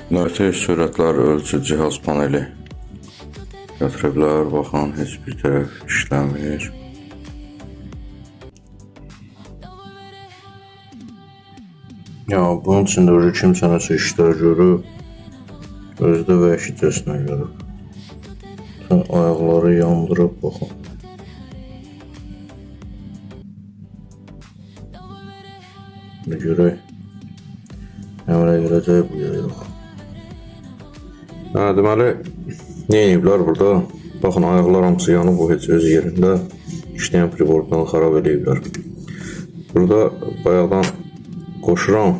Nöqteyi sürətlər ölçü cihaz paneli gətiriblər. Baxın, heç bir tərəf işləmir. Ya, bunun içində kimsə nəsə işlər görüb, özü də vəhşicəsinə görüb. Bütün ayaqları yandırıb, baxın. Bir görək, əmələ gələcək bu ya, yox. Deməli, nə ediblər burada? Baxın, ayaqlar hamısı yanıb, bu heç öz yerində işləyən pribordan xarab ediblər. Burada bayaqdan qoşuram,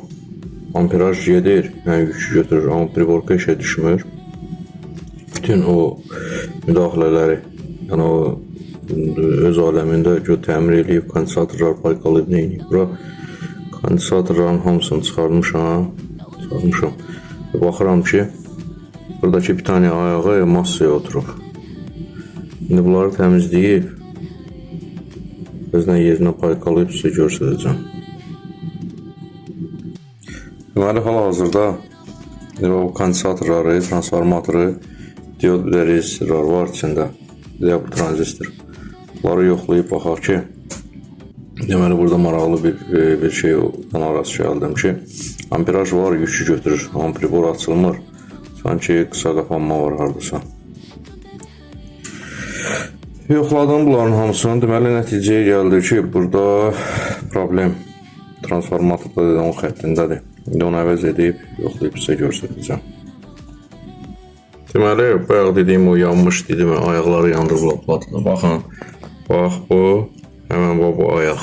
amperaj gedir, yəni yükü götürür, amma priborka işə düşmür. Bütün o müdaxilələri, yəni o öz aləmində təmir edib, kondensatorlar parqalayıb, nə edib? Bura kondensatorların hamısını çıxarmışam. Baxıram ki, buradakı bir tane ayağı massaya oturub. İndi bunları təmizləyib, özdən yerinə parqalayıb sizə göstərəcəm. Deməli, hal-hazırda o kondensatorları, transformatoru, diod rezistorlar var içində, bu tranzistor. Bunları yoxlayıb baxaq ki, deməli, burada maraqlı bir şeydən arası gəldim ki, amperaj var, yükü götürür, amma pribor açılmır. Sanki qısa qapanma var haradasa. Yoxladım bunların hamısını. Deməli, nəticəyə gəldi ki, burada problem transformatorda o xəttindədir. İndi onu əvəz edib, yoxlayıb sizə göstərəcəm. Deməli, bayaq dediyim o yanmış dedim, ayaqları yandırıblar platada. Baxın, bax bu, həmən bu ayaq.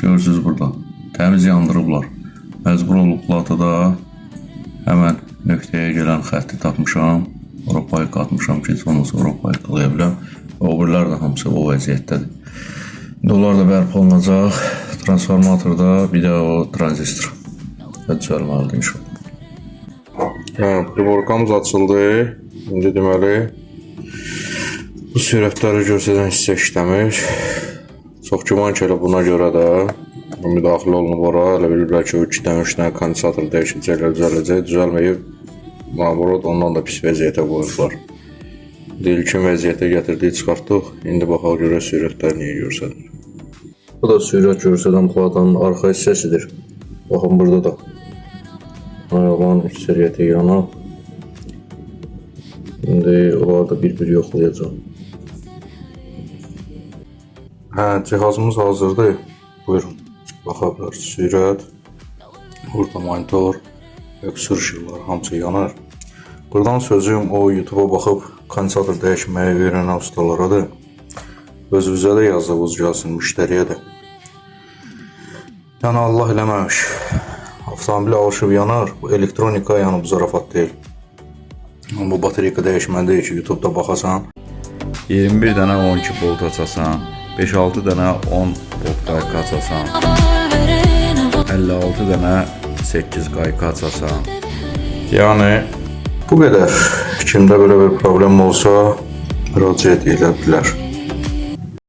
Görürsünüz burada, təmiz yandırıblar. Məcbur olub platada həmən nöqtəyə gələn xətti tapmışam, ora payıq atmışam ki, ondan sonra payıqlaya biləm. O birlər də hamısı o vəziyyətdədir. İndi onlar da bərpa olunacaq, transformatorda, bir də o tranzistor. Düzəlməlidir inşallah. Priborkamız açıldı. İndi deməli, bu sürətləri göstərən hissə işləmir. Çox güman ki, elə buna görə də müdaxilə olunub ora, elə bilirlər ki, o 2 dənə 3 dənə kondensator dəyişəcəklər, düzəlməyib, ondan da pis vəziyyətə qoyublar. İlkin vəziyyətə gətirdiyi çıxartdıq, indi baxaq görə sürətlər niyə görsədir. Bu da sürət görsədən platanın arxa hissəsidir. Baxın, burada da ayağların üstəriyyəti yanıb. İndi onları da bir-bir yoxlayacaq. Cihazımız hazırdır. Buyurun, baxa bilərsiniz. Sürət, burada monitor, öksür işıqlar, hamısı yanar. Buradan sözüm o YouTube'a baxıb kondensator dəyişməyi öyrənən ustalarıdır. Özünüzə də yazığınız gəlsin, müştəriyə də. Yəni Allah eləməmiş, avtomobil alışıb yanar, bu elektronika yanıb zarafat deyil. Bu baterika dəyişməli deyil ki, YouTube'da baxasan. 21 dənə 12 volt açasan, 5-6 dənə 10 volt qayqa açasan, 56 dənə 8 qayqa açasan. Yəni, bu qədər. Kimdə belə bir problem olsa, müraciət edə bilər.